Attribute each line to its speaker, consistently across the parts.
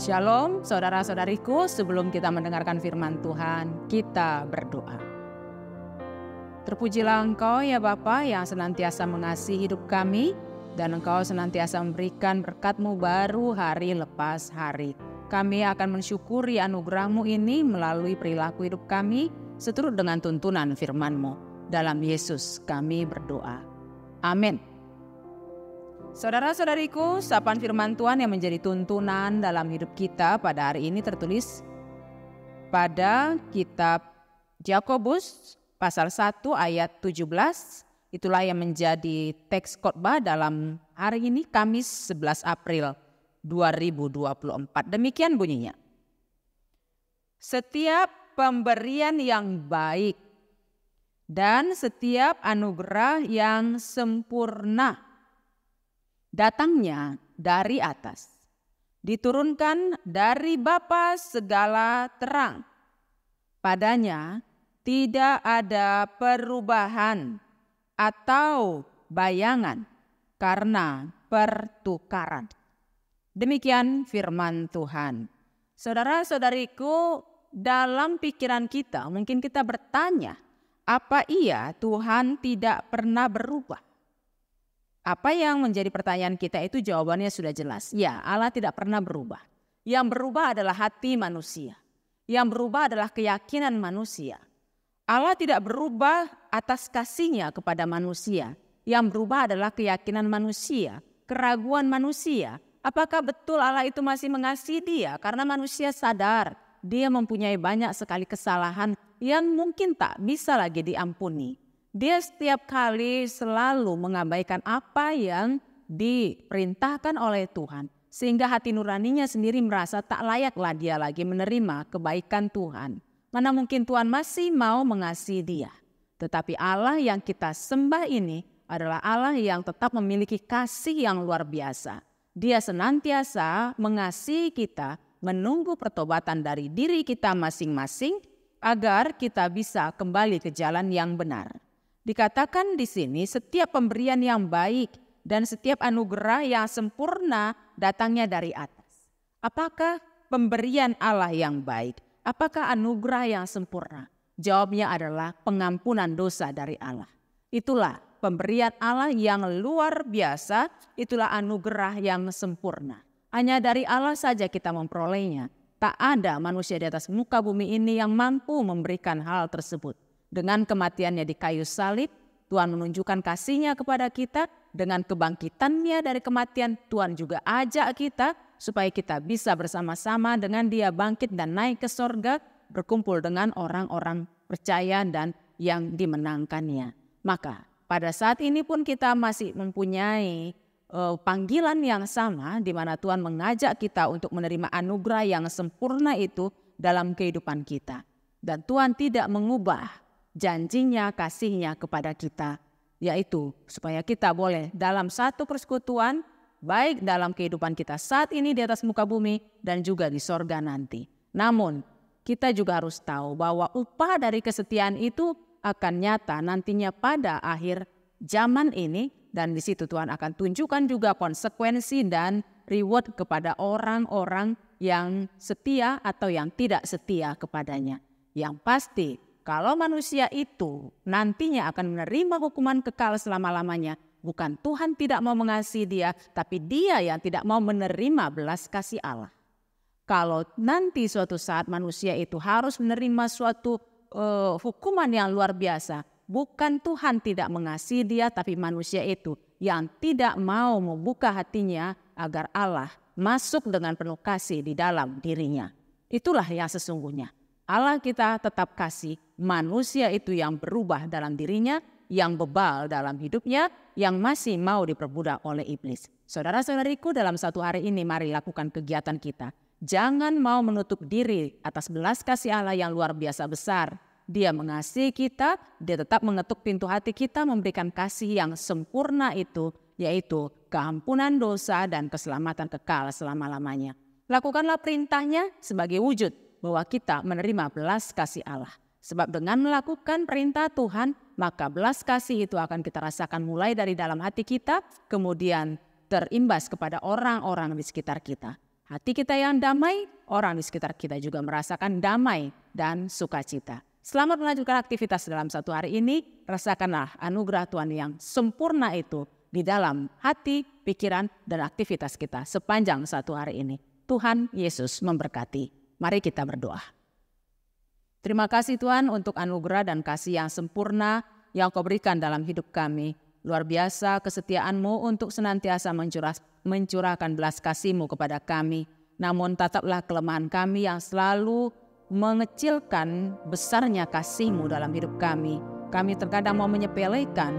Speaker 1: Shalom saudara-saudariku, sebelum kita mendengarkan firman Tuhan, kita berdoa. Terpujilah Engkau ya Bapa yang senantiasa mengasihi hidup kami, dan Engkau senantiasa memberikan berkat-Mu baru hari lepas hari. Kami akan mensyukuri anugerah-Mu ini melalui perilaku hidup kami, seturut dengan tuntunan firman-Mu. Dalam Yesus kami berdoa. Amin. Saudara-saudariku, sapaan firman Tuhan yang menjadi tuntunan dalam hidup kita pada hari ini tertulis pada kitab Yakobus pasal 1 ayat 17. Itulah yang menjadi teks khotbah dalam hari ini, Kamis 11 April 2024. Demikian bunyinya. Setiap pemberian yang baik dan setiap anugerah yang sempurna datangnya dari atas, diturunkan dari Bapa segala terang. Padanya tidak ada perubahan atau bayangan karena pertukaran. Demikian firman Tuhan. Saudara-saudariku, dalam pikiran kita mungkin kita bertanya, apa iya Tuhan tidak pernah berubah? Apa yang menjadi pertanyaan kita itu jawabannya sudah jelas. Ya, Allah tidak pernah berubah. Yang berubah adalah hati manusia. Yang berubah adalah keyakinan manusia. Allah tidak berubah atas kasih-Nya kepada manusia. Yang berubah adalah keyakinan manusia, keraguan manusia. Apakah betul Allah itu masih mengasihi dia? Karena manusia sadar dia mempunyai banyak sekali kesalahan yang mungkin tak bisa lagi diampuni. Dia setiap kali selalu mengabaikan apa yang diperintahkan oleh Tuhan. Sehingga hati nuraninya sendiri merasa tak layaklah dia lagi menerima kebaikan Tuhan. Mana mungkin Tuhan masih mau mengasihi dia. Tetapi Allah yang kita sembah ini adalah Allah yang tetap memiliki kasih yang luar biasa. Dia senantiasa mengasihi kita, menunggu pertobatan dari diri kita masing-masing agar kita bisa kembali ke jalan yang benar. Dikatakan di sini setiap pemberian yang baik dan setiap anugerah yang sempurna datangnya dari atas. Apakah pemberian Allah yang baik? Apakah anugerah yang sempurna? Jawabnya adalah pengampunan dosa dari Allah. Itulah pemberian Allah yang luar biasa, itulah anugerah yang sempurna. Hanya dari Allah saja kita memperolehnya. Tak ada manusia di atas muka bumi ini yang mampu memberikan hal tersebut. Dengan kematiannya di kayu salib, Tuhan menunjukkan kasih-Nya kepada kita. Dengan kebangkitan-Nya dari kematian, Tuhan juga ajak kita supaya kita bisa bersama-sama dengan Dia bangkit dan naik ke sorga, berkumpul dengan orang-orang percaya dan yang dimenangkannya. Maka pada saat ini pun kita masih mempunyai panggilan yang sama, di mana Tuhan mengajak kita untuk menerima anugerah yang sempurna itu dalam kehidupan kita. Dan Tuhan tidak mengubah janjinya, kasih-Nya kepada kita, yaitu supaya kita boleh dalam satu persekutuan, baik dalam kehidupan kita saat ini di atas muka bumi dan juga di sorga nanti. Namun kita juga harus tahu bahwa upah dari kesetiaan itu akan nyata nantinya pada akhir zaman ini, dan di situ Tuhan akan tunjukkan juga konsekuensi dan reward kepada orang-orang yang setia atau yang tidak setia kepadanya. Yang pasti, kalau manusia itu nantinya akan menerima hukuman kekal selama-lamanya, bukan Tuhan tidak mau mengasihi dia, tapi dia yang tidak mau menerima belas kasih Allah. Kalau nanti suatu saat manusia itu harus menerima suatu hukuman yang luar biasa, bukan Tuhan tidak mengasihi dia, tapi manusia itu yang tidak mau membuka hatinya agar Allah masuk dengan penuh kasih di dalam dirinya. Itulah yang sesungguhnya. Allah kita tetap kasih, manusia itu yang berubah dalam dirinya, yang bebal dalam hidupnya, yang masih mau diperbudak oleh iblis. Saudara-saudariku, dalam satu hari ini mari lakukan kegiatan kita. Jangan mau menutup diri atas belas kasih Allah yang luar biasa besar. Dia mengasihi kita, dia tetap mengetuk pintu hati kita, memberikan kasih yang sempurna itu, yaitu keampunan dosa dan keselamatan kekal selama-lamanya. Lakukanlah perintahnya sebagai wujud bahwa kita menerima belas kasih Allah. Sebab dengan melakukan perintah Tuhan, maka belas kasih itu akan kita rasakan mulai dari dalam hati kita, kemudian terimbas kepada orang-orang di sekitar kita. Hati kita yang damai, orang di sekitar kita juga merasakan damai dan sukacita. Selamat melanjutkan aktivitas dalam satu hari ini. Rasakanlah anugerah Tuhan yang sempurna itu di dalam hati, pikiran, dan aktivitas kita sepanjang satu hari ini. Tuhan Yesus memberkati. Mari kita berdoa. Terima kasih Tuhan untuk anugerah dan kasih yang sempurna yang Kau berikan dalam hidup kami. Luar biasa kesetiaan-Mu untuk senantiasa mencurahkan belas kasih-Mu kepada kami. Namun tataplah kelemahan kami yang selalu mengecilkan besarnya kasih-Mu dalam hidup kami. Kami terkadang mau menyepelekan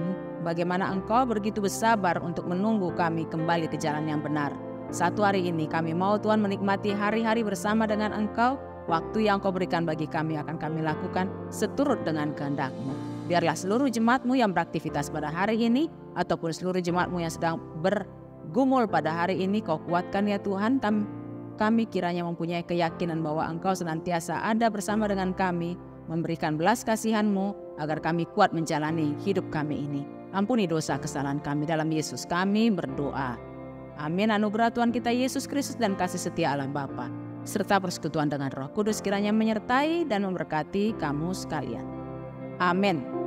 Speaker 1: bagaimana Engkau begitu bersabar untuk menunggu kami kembali ke jalan yang benar. Satu hari ini kami mau Tuhan menikmati hari-hari bersama dengan Engkau. Waktu yang Kau berikan bagi kami akan kami lakukan seturut dengan kehendak-Mu. Biarlah seluruh jemaat-Mu yang beraktivitas pada hari ini ataupun seluruh jemaat-Mu yang sedang bergumul pada hari ini Kau kuatkan ya Tuhan. Kami kiranya mempunyai keyakinan bahwa Engkau senantiasa ada bersama dengan kami, memberikan belas kasihan-Mu agar kami kuat menjalani hidup kami ini. Ampuni dosa kesalahan kami, dalam Yesus kami berdoa. Amin. Anugerah Tuhan kita Yesus Kristus dan kasih setia Allah Bapa serta persekutuan dengan Roh Kudus kiranya menyertai dan memberkati kamu sekalian. Amin.